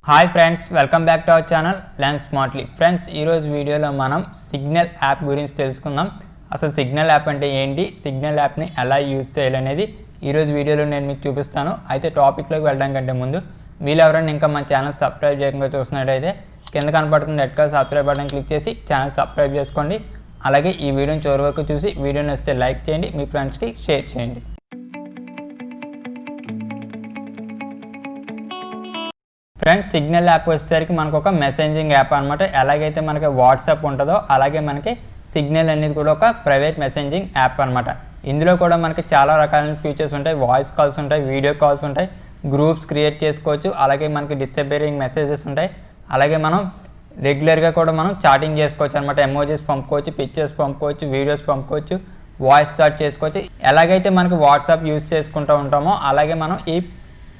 Hi friends, welcome back to our channel learn smartly. Friends, ఈరోజు వీడియోలో మనం signal app గురించి తెలుసుకుందాం. అసలు సిగ్నల్ యాప్ అంటే ఏంటి, సిగ్నల్ యాప్ని ఎలా యూజ్ చేయాలనేది ఈరోజు వీడియోలో నేను మీకు చూపిస్తాను. అయితే టాపిక్లోకి వెళ్ళడం కంటే ముందు మీరు ఎవరైనా ఇంకా మన ఛానల్ సబ్స్క్రైబ్ చేయకుండా చూస్తున్నట్టయితే కింద కనపడుతున్న red colour subscribe button click చేసి ఛానల్ సబ్స్క్రైబ్ చేసుకోండి. అలాగే ఈ వీడియోని చివరి వరకు చూసి వీడియో నచ్చితే లైక్ చేయండి, మీ ఫ్రెండ్స్కి షేర్ చేయండి. ఫ్రెండ్స్, సిగ్నల్ యాప్ వచ్చేసరికి మనకు ఒక మెసేజింగ్ యాప్ అనమాట. ఎలాగైతే మనకి వాట్సాప్ ఉంటుందో అలాగే మనకి సిగ్నల్ అనేది కూడా ఒక ప్రైవేట్ మెసేజింగ్ యాప్ అనమాట. ఇందులో కూడా మనకి చాలా రకాలైన ఫీచర్స్ ఉంటాయి. వాయిస్ కాల్స్ ఉంటాయి, వీడియో కాల్స్ ఉంటాయి, గ్రూప్స్ క్రియేట్ చేసుకోవచ్చు, అలాగే మనకి డిసపేరింగ్ మెసేజెస్ ఉంటాయి. అలాగే మనం రెగ్యులర్గా కూడా మనం చాటింగ్ చేసుకోవచ్చు అనమాట. ఎమోజీస్ పంపుకోవచ్చు, పిక్చర్స్ పంపుకోవచ్చు, వీడియోస్ పంపుకోవచ్చు, వాయిస్ చాట్ చేసుకోవచ్చు. ఎలాగైతే మనకి వాట్సాప్ యూజ్ చేసుకుంటూ ఉంటామో అలాగే మనం ఈ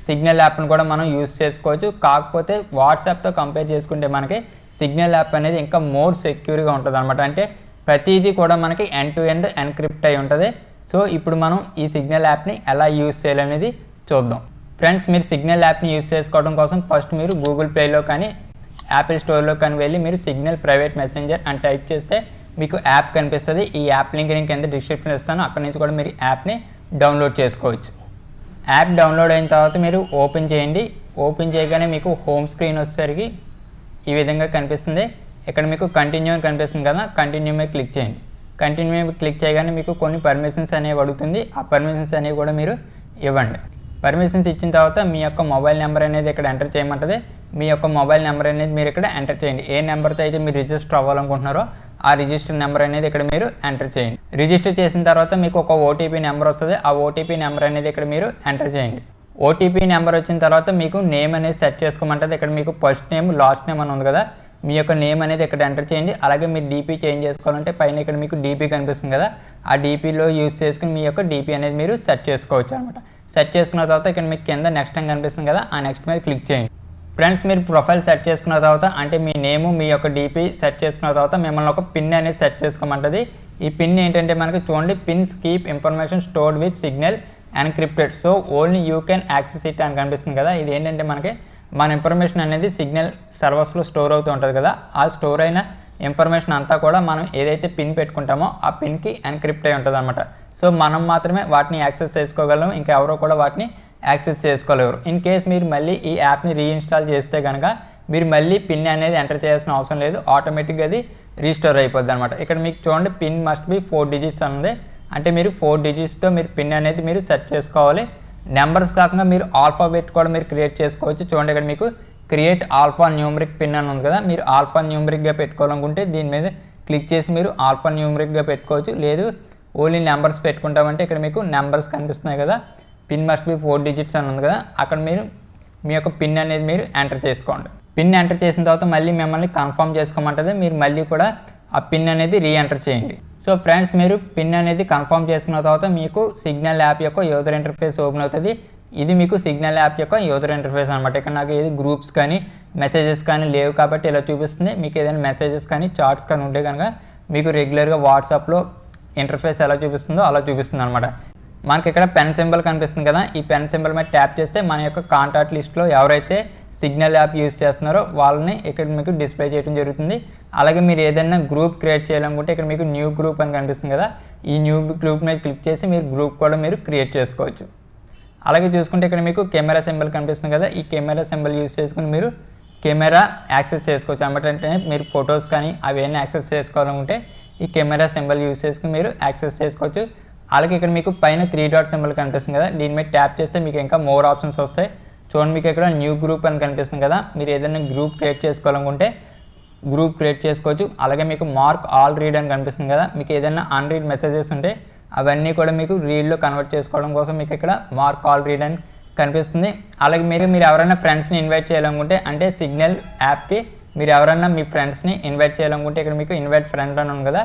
సిగ్నల్ యాప్ని కూడా మనం యూజ్ చేసుకోవచ్చు. కాకపోతే వాట్సాప్తో కంపేర్ చేసుకుంటే మనకి సిగ్నల్ యాప్ అనేది ఇంకా మోర్ సెక్యూర్గా ఉంటుంది అనమాట. అంటే ప్రతిదీ కూడా మనకి ఎండ్ టు ఎండ్ ఎన్క్రిప్ట్ అయి ఉంటుంది. సో ఇప్పుడు మనం ఈ సిగ్నల్ యాప్ని ఎలా యూజ్ చేయాలనేది చూద్దాం. ఫ్రెండ్స్, మీరు సిగ్నల్ యాప్ని యూజ్ చేసుకోవడం కోసం ఫస్ట్ మీరు గూగుల్ ప్లేలో కానీ యాపిల్ స్టోర్లో కానీ వెళ్ళి మీరు సిగ్నల్ ప్రైవేట్ మెసెంజర్ అని టైప్ చేస్తే మీకు యాప్ కనిపిస్తుంది. ఈ యాప్ లింక్ నేను కింద డిస్క్రిప్షన్ ఇస్తాను, అక్కడి నుంచి కూడా మీరు యాప్ని డౌన్లోడ్ చేసుకోవచ్చు. యాప్ డౌన్లోడ్ అయిన తర్వాత మీరు ఓపెన్ చేయండి. ఓపెన్ చేయగానే మీకు హోమ్ స్క్రీన్ వచ్చేసరికి ఈ విధంగా కనిపిస్తుంది. ఇక్కడ మీకు కంటిన్యూ అని కనిపిస్తుంది కదా, కంటిన్యూ మీద క్లిక్ చేయండి. కంటిన్యూ మీద క్లిక్ చేయగానే మీకు కొన్ని పర్మిషన్స్ అనేవి అడుగుతుంది. ఆ పర్మిషన్స్ అనేవి కూడా మీరు ఇవ్వండి. పర్మిషన్స్ ఇచ్చిన తర్వాత మీ యొక్క మొబైల్ నెంబర్ అనేది ఇక్కడ ఎంటర్ చేయమంటుంది. మీ యొక్క మొబైల్ నెంబర్ అనేది మీరు ఇక్కడ ఎంటర్ చేయండి. ఏ నెంబర్తో అయితే మీరు రిజిస్టర్ అవ్వాలనుకుంటున్నారో ఆ రిజిస్టర్ నెంబర్ అనేది ఇక్కడ మీరు ఎంటర్ చేయండి. రిజిస్టర్ చేసిన తర్వాత మీకు ఒక ఓటీపీ నెంబర్ వస్తుంది. ఆ ఓటీపీ నెంబర్ అనేది ఇక్కడ మీరు ఎంటర్ చేయండి. ఓటీపీ నెంబర్ వచ్చిన తర్వాత మీకు నేమ్ అనేది సెట్ చేసుకోమంటుంది. ఇక్కడ మీకు ఫస్ట్ నేమ్, లాస్ట్ నేమ్ అని ఉంది కదా, మీ యొక్క నేమ్ అనేది ఇక్కడ ఎంటర్ చేయండి. అలాగే మీరు డీపీ చేంజ్ చేసుకోవాలంటే పైన ఇక్కడ మీకు డీపీ కనిపిస్తుంది కదా, ఆ డీపీలో యూజ్ చేసుకుని మీ యొక్క డీపీ అనేది మీరు సెట్ చేసుకోవచ్చు అనమాట. సెట్ చేసుకున్న తర్వాత ఇక్కడ మీకు కింద నెక్స్ట్ అని కనిపిస్తుంది కదా, ఆ నెక్స్ట్ మీద క్లిక్ చేయండి. ఫ్రెండ్స్, మీరు ప్రొఫైల్ సెట్ చేసుకున్న తర్వాత అంటే మీ నేము, మీ యొక్క డీపీ సెట్ చేసుకున్న తర్వాత మిమ్మల్ని ఒక పిన్ అనేది సెట్ చేసుకోమంటుంది. ఈ పిన్ ఏంటంటే మనకి చూడండి, pins keep information stored with signal encrypted, so only you can access it అని కనిపిస్తుంది కదా. ఇది ఏంటంటే మనకి మన ఇన్ఫర్మేషన్ అనేది సిగ్నల్ సర్వర్స్లో స్టోర్ అవుతూ ఉంటుంది కదా, ఆ స్టోర్ అయిన ఇన్ఫర్మేషన్ అంతా కూడా మనం ఏదైతే పిన్ పెట్టుకుంటామో ఆ పిన్కి ఎన్క్రిప్ట్ అయి ఉంటుంది అనమాట. సో మనం మాత్రమే వాటిని యాక్సెస్ చేసుకోగలం, ఇంకా ఎవరో కూడా వాటిని యాక్సెస్ చేసుకోలేరు. ఇన్ కేస్ మీరు మళ్ళీ ఈ యాప్ని రీఇన్స్టాల్ చేస్తే కనుక మీరు మళ్ళీ పిన్ అనేది ఎంటర్ చేయాల్సిన అవసరం లేదు, ఆటోమేటిక్గా అది రీస్టోర్ అయిపోద్ది అనమాట. ఇక్కడ మీకు చూడండి, పిన్ మస్ట్ బి 4 డిజిట్స్ ఉంది. అంటే మీరు 4 డిజిట్స్తో మీరు పిన్ అనేది మీరు సెట్ చేసుకోవాలి. నెంబర్స్ కాకుండా మీరు ఆల్ఫాబెట్ కూడా మీరు క్రియేట్ చేసుకోవచ్చు. చూడండి, ఇక్కడ మీకు క్రియేట్ ఆల్ఫా న్యూమరిక్ పిన్ అని ఉంది కదా, మీరు ఆల్ఫా న్యూమరిక్గా పెట్టుకోవాలనుకుంటే దీని మీద క్లిక్ చేసి మీరు ఆల్ఫా న్యూమరిక్గా పెట్టుకోవచ్చు. లేదు ఓన్లీ నెంబర్స్ పెట్టుకుంటామంటే ఇక్కడ మీకు నెంబర్స్ కనిపిస్తున్నాయి కదా, పిన్ మస్ట్ బి 4 డిజిట్స్ అని ఉంది కదా, అక్కడ మీరు మీ యొక్క పిన్ అనేది మీరు ఎంటర్ చేసుకోండి. పిన్ ఎంటర్ చేసిన తర్వాత మళ్ళీ మిమ్మల్ని కన్ఫర్మ్ చేసుకోమంటుంది. మీరు మళ్ళీ కూడా ఆ పిన్ అనేది రీఎంటర్ చేయండి. సో ఫ్రెండ్స్, మీరు పిన్ అనేది కన్ఫర్మ్ చేసుకున్న తర్వాత మీకు సిగ్నల్ యాప్ యొక్క యూజర్ ఇంటర్ఫేస్ ఓపెన్ అవుతుంది. ఇది మీకు సిగ్నల్ యాప్ యొక్క యూజర్ ఇంటర్ఫేస్ అనమాట. ఇక్కడ నాకు ఏది గ్రూప్స్ కానీ మెసేజెస్ కానీ లేవు కాబట్టి ఇలా చూపిస్తుంది. మీకు ఏదైనా మెసేజెస్ కానీ చాట్స్ కానీ ఉంటే కనుక మీకు రెగ్యులర్గా వాట్సాప్లో ఇంటర్ఫేస్ ఎలా చూపిస్తుందో అలా చూపిస్తుంది అనమాట. మనకి ఇక్కడ పెన్ సింబల్ కనిపిస్తుంది కదా, ఈ పెన్ సింబల్ మీద ట్యాప్ చేస్తే మన యొక్క కాంటాక్ట్ లిస్ట్లో ఎవరైతే సిగ్నల్ యాప్ యూజ్ చేస్తున్నారో వాళ్ళని ఇక్కడ మీకు డిస్ప్లే చేయడం జరుగుతుంది. అలాగే మీరు ఏదైనా గ్రూప్ క్రియేట్ చేయాలనుకుంటే ఇక్కడ మీకు న్యూ గ్రూప్ అని కనిపిస్తుంది కదా, ఈ న్యూ గ్రూప్ మీద క్లిక్ చేసి మీరు గ్రూప్ కూడా మీరు క్రియేట్ చేసుకోవచ్చు. అలాగే చూసుకుంటే ఇక్కడ మీకు కెమెరా సింబల్ కనిపిస్తుంది కదా, ఈ కెమెరా సింబల్ యూజ్ చేసుకుని మీరు కెమెరా యాక్సెస్ చేసుకోవచ్చు అనమాట. అంటే మీరు ఫొటోస్ కానీ అవన్నీ యాక్సెస్ చేసుకోవాలనుకుంటే ఈ కెమెరా సింబల్ యూజ్ చేసుకుని మీరు యాక్సెస్ చేసుకోవచ్చు. అలాగే ఇక్కడ మీకు పైన 3 డాట్ సింబల్ కనిపిస్తుంది కదా, దీని మీద ట్యాప్ చేస్తే మీకు ఇంకా మోర్ ఆప్షన్స్ వస్తాయి. చూడండి, మీకు ఇక్కడ న్యూ గ్రూప్ అని కనిపిస్తుంది కదా, మీరు ఏదైనా గ్రూప్ క్రియేట్ చేసుకోవాలనుకుంటే గ్రూప్ క్రియేట్ చేసుకోవచ్చు. అలాగే మీకు మార్క్ ఆల్ రీడ్ అని కనిపిస్తుంది కదా, మీకు ఏదైనా అన్రీడ్ మెసేజెస్ ఉంటే అవన్నీ కూడా మీకు రీడ్లో కన్వర్ట్ చేసుకోవడం కోసం మీకు ఇక్కడ మార్క్ ఆల్ రీడ్ అని కనిపిస్తుంది. అలాగే మీరు ఎవరైనా ఫ్రెండ్స్ని ఇన్వైట్ చేయాలనుకుంటే అంటే సిగ్నల్ యాప్కి మీరు ఎవరైనా మీ ఫ్రెండ్స్ని ఇన్వైట్ చేయాలనుకుంటే ఇక్కడ మీకు ఇన్వైట్ ఫ్రెండ్ అని ఉంది కదా,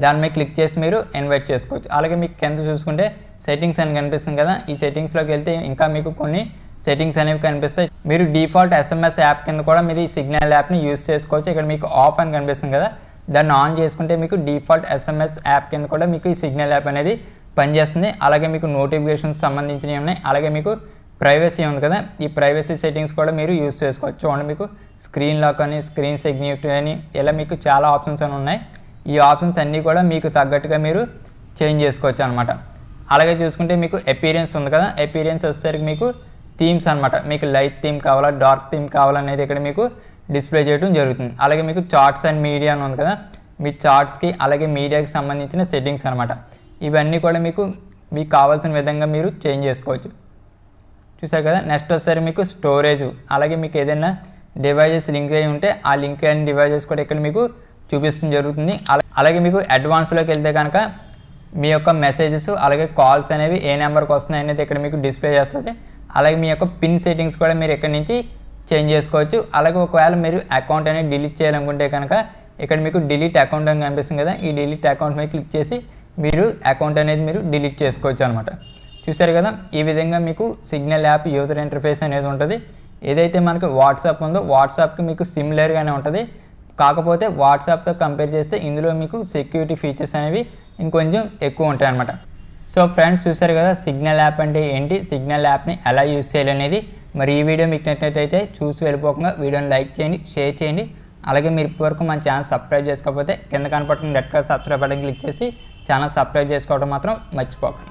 దాని మీద క్లిక్ చేసి మీరు ఇన్వైట్ చేసుకోవచ్చు. అలాగే మీకు కింద చూసుకుంటే సెట్టింగ్స్ అని కనిపిస్తుంది కదా, ఈ సెట్టింగ్స్లోకి వెళ్తే ఇంకా మీకు కొన్ని సెట్టింగ్స్ అనేవి కనిపిస్తాయి. మీరు డిఫాల్ట్ SMS యాప్ కింద కూడా మీరు ఈ సిగ్నల్ యాప్ని యూజ్ చేసుకోవచ్చు. ఇక్కడ మీకు ఆఫ్ అని కనిపిస్తుంది కదా, దాన్ని ఆన్ చేసుకుంటే మీకు డిఫాల్ట్ SMS యాప్ కింద కూడా మీకు ఈ సిగ్నల్ యాప్ అనేది పనిచేస్తుంది. అలాగే మీకు నోటిఫికేషన్స్ సంబంధించినవి ఉన్నాయి. అలాగే మీకు ప్రైవసీ ఉంది కదా, ఈ ప్రైవసీ సెట్టింగ్స్ కూడా మీరు యూస్ చేసుకోవచ్చు. చూడండి, మీకు స్క్రీన్ లాక్ అని, స్క్రీన్ సెగ్యూరిటీ అని, ఇలా మీకు చాలా ఆప్షన్స్ అని ఉన్నాయి. ఈ ఆప్షన్స్ అన్నీ కూడా మీకు తగ్గట్టుగా మీరు చేంజ్ చేసుకోవచ్చు అనమాట. అలాగే చూసుకుంటే మీకు అపీరియన్స్ ఉంది కదా, అపీరియన్స్ వచ్చేసరికి మీకు థీమ్స్ అనమాట. మీకు లైట్ థీమ్ కావాలా, డార్క్ థీమ్ కావాలనేది ఇక్కడ మీకు డిస్ప్లే చేయడం జరుగుతుంది. అలాగే మీకు చార్ట్స్ అండ్ మీడియా అని ఉంది కదా, మీ చార్ట్స్కి అలాగే మీడియాకి సంబంధించిన సెట్టింగ్స్ అనమాట. ఇవన్నీ కూడా మీకు కావాల్సిన విధంగా మీరు చేంజ్ చేసుకోవచ్చు. చూసారు కదా. నెక్స్ట్ వచ్చేసరికి మీకు స్టోరేజ్, అలాగే మీకు ఏదైనా డివైజెస్ లింక్ అయి ఉంటే ఆ లింక్ అయిన డివైజెస్ కూడా ఇక్కడ మీకు చూపించడం జరుగుతుంది. అలాగే మీకు అడ్వాన్స్లోకి వెళ్తే కనుక మీ యొక్క మెసేజెస్ అలాగే కాల్స్ అనేవి ఏ నెంబర్కి వస్తున్నాయి అనేది ఇక్కడ మీకు డిస్ప్లే చేస్తుంది. అలాగే మీ యొక్క పిన్ సెట్టింగ్స్ కూడా మీరు ఇక్కడ నుంచి చేంజ్ చేసుకోవచ్చు. అలాగే ఒకవేళ మీరు అకౌంట్ అనేది డిలీట్ చేయాలనుకుంటే కనుక ఇక్కడ మీకు డిలీట్ అకౌంట్ అని కనిపిస్తుంది కదా, ఈ డిలీట్ అకౌంట్ మీద క్లిక్ చేసి మీరు అకౌంట్ అనేది మీరు డిలీట్ చేసుకోవచ్చు అనమాట. చూసారు కదా, ఈ విధంగా మీకు సిగ్నల్ యాప్ యూజర్ ఇంటర్ఫేస్ అనేది ఉంటుంది. ఏదైతే మనకి వాట్సాప్ ఉందో వాట్సాప్కి మీకు సిమిలర్గానే ఉంటుంది. కాకపోతే వాట్సాప్తో కంపేర్ చేస్తే ఇందులో మీకు సెక్యూరిటీ ఫీచర్స్ అనేవి ఇంకొంచెం ఎక్కువ ఉంటాయి అనమాట. సో ఫ్రెండ్స్, చూసారు కదా సిగ్నల్ యాప్ అంటే ఏంటి, సిగ్నల్ యాప్ని ఎలా యూజ్ చేయాలి అనేది. మరి ఈ వీడియో మీకు నచ్చినట్లయితే చూసి వెళ్ళిపోకుండా వీడియోని లైక్ చేయండి, షేర్ చేయండి. అలాగే మీరు ఇప్పటివరకు మన ఛానల్ సబ్స్క్రైబ్ చేసుకోకపోతే కింద కనపడుతున్న red colour subscribe button click చేసి ఛానల్ సబ్స్క్రైబ్ చేసుకోవడం మాత్రం మర్చిపోకండి.